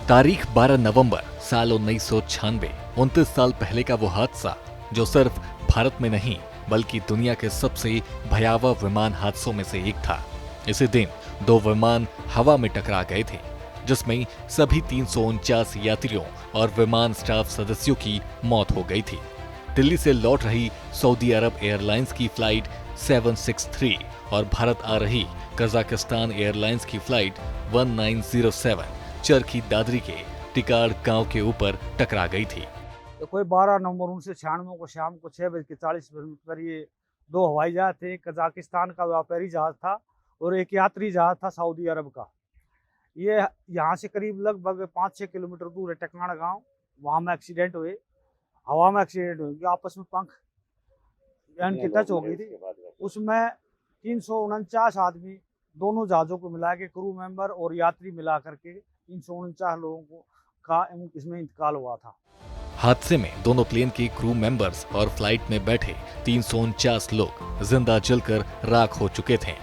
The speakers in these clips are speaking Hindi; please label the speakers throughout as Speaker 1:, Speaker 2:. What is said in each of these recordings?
Speaker 1: तारीख 12 नवंबर साल 1996, 29 साल पहले का वो हादसा जो सिर्फ भारत में नहीं बल्कि दुनिया के सबसे भयावह विमान हादसों में से एक था। इसी दिन दो विमान हवा में टकरा गए थे, जिसमें सभी 349 यात्रियों और विमान स्टाफ सदस्यों की मौत हो गई थी। दिल्ली से लौट रही सऊदी अरब एयरलाइंस की फ्लाइट 763 और भारत आ रही कजाकिस्तान एयरलाइंस की फ्लाइट 1907 चरखी दादरी के टिकार गांव के ऊपर टकरा गई थी।
Speaker 2: तो कोई 12 नवंबर 1996 को शाम को 6:40 पर ये दो हवाई जहाज थे। कजाकिस्तान का व्यापारी जहाज था और एक यात्री जहाज था सऊदी अरब का। ये यहाँ से करीब लगभग 5-6 किलोमीटर दूर है टकराना गांव। वहाँ में एक्सीडेंट हुए, हवा में एक्सीडेंट हुए, आपस में पंख इनकी टच हो गई थी। उसमें 349 आदमी, दोनों जहाज़ों को मिला के क्रू मेंबर और यात्री मिला करके 349 लोगों को का इसमें इंतकाल हुआ था।
Speaker 1: हादसे में दोनों प्लेन के क्रू मेंबर्स और फ्लाइट में बैठे 349 लोग जिंदा जलकर राख हो चुके थे।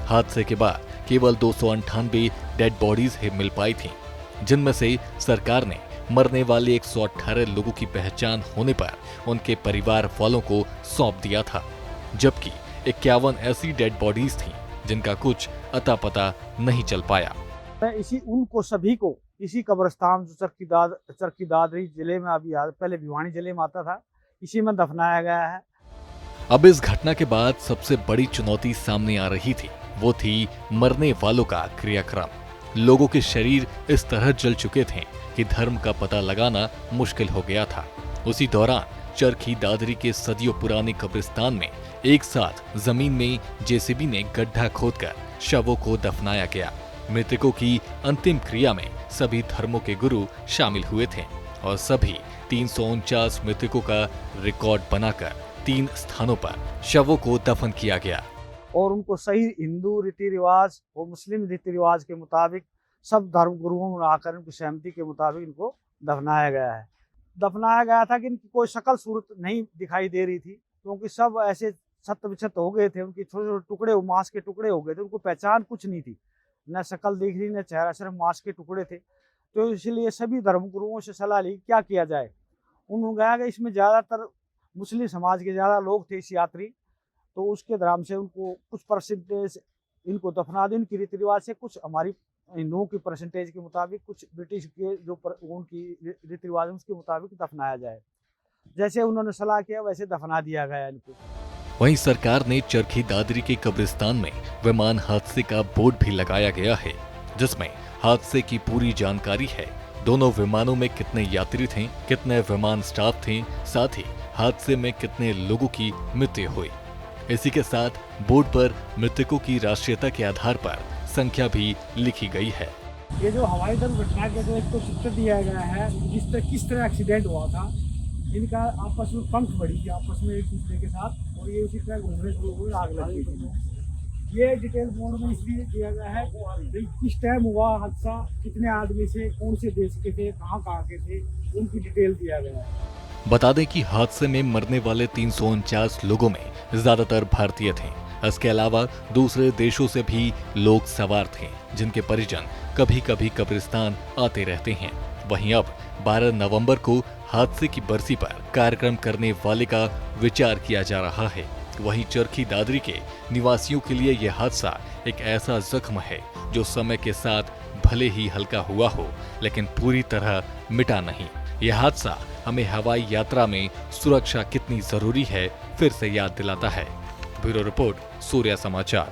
Speaker 1: हादसे के बाद केवल 298 डेड बॉडीज ही मिल पाई थीं, जिनमें से सरकार ने मरने वाले 118 लोगों की पहचान होने पर उनके परिवार वालों को सौंप दिया था, जबकि 51 ऐसी डेड बॉडीज थीं जिनका कुछ अता पता नहीं चल पाया।
Speaker 2: उनको सभी को इसी कब्रिस्तान जो चरखी दादरी जिले में अभी पहले भिवानी जिले में आता था, इसी में दफनाया गया है।
Speaker 1: अब इस घटना के बाद सबसे बड़ी चुनौती सामने आ रही थी, वो थी मरने वालों का क्रियाक्रम। लोगों के शरीर इस तरह जल चुके थे कि धर्म का पता लगाना मुश्किल हो गया था। उसी दौरान चरखी दादरी के सदियों पुराने कब्रिस्तान में एक साथ जमीन में जेसीबी ने गड्ढा खोदकर शवों को दफनाया गया। मृतकों की अंतिम क्रिया में सभी धर्मों के गुरु शामिल हुए थे और सभी 349 मृतकों का रिकॉर्ड बनाकर 3 स्थानों पर शवों को दफन किया गया
Speaker 2: और उनको सही हिंदू रीति रिवाज और मुस्लिम रीति रिवाज के मुताबिक सब धर्म गुरुओं में आकर उनकी सहमति के मुताबिक इनको दफनाया गया है। दफनाया गया था कि इनकी कोई शक्ल सूरत नहीं दिखाई दे रही थी, क्योंकि सब ऐसे छत विछत हो गए थे। उनके छोटे छोटे टुकड़े, मांस के टुकड़े हो गए थे, उनको पहचान कुछ नहीं थी, न शक्ल दिख रही न चेहरा, सिर्फ मांस के टुकड़े थे। तो इसलिए सभी धर्मगुरुओं से सलाह ली क्या किया जाए। उन्होंने कहा कि इसमें ज़्यादातर मुस्लिम समाज के ज़्यादा लोग थे इस यात्री, तो उसके धर्म से उनको कुछ परसेंटेज इनको दफना दें उनकी रीति रिवाज से, कुछ हमारी हिंदुओं की परसेंटेज के मुताबिक, कुछ ब्रिटिश के जो उनकी रीति रिवाज है उसके मुताबिक दफनाया जाए। जैसे उन्होंने सलाह किया वैसे दफना दिया गया इनको।
Speaker 1: वहीं सरकार ने चरखी दादरी के कब्रिस्तान में विमान हादसे का बोर्ड भी लगाया गया है, जिसमें हादसे की पूरी जानकारी है। दोनों विमानों में कितने यात्री थे, कितने विमान स्टाफ थे, साथ ही हादसे में कितने लोगों की मृत्यु हुई। इसी के साथ बोर्ड पर मृतकों की राष्ट्रीयता के आधार पर संख्या भी लिखी गई है।
Speaker 2: ये जो हवाई दुर्घटना के जो एक तो चित्र दिया गया है, किस तरह एक्सीडेंट हुआ था, इनका आपस में पंख बढ़ी थी आपस में एक दूसरे के साथ, और ये उसी तरह घूमने शुरू हुए, आग लग गई थी। ये डिटेल बोर्ड में इसलिए दिया गया है कि किस टाइम हुआ हादसा, कितने आदमी से, कौन से देश के थे, कहाँ के थे, उनकी डिटेल दिया गया है।
Speaker 1: बता दें कि हादसे में मरने वाले 349 लोगों में ज्यादातर भारतीय थे। इसके अलावा दूसरे देशों से भी लोग सवार थे, जिनके परिजन कभी कभी कब्रिस्तान आते रहते हैं। वहीं अब 12 नवंबर को हादसे की बरसी पर कार्यक्रम करने वाले का विचार किया जा रहा है। वहीं चरखी दादरी के निवासियों के लिए यह हादसा एक ऐसा जख्म है जो समय के साथ भले ही हल्का हुआ हो, लेकिन पूरी तरह मिटा नहीं। यह हादसा हमें हवाई यात्रा में सुरक्षा कितनी जरूरी है फिर से याद दिलाता है। ब्यूरो रिपोर्ट, सूर्या समाचार।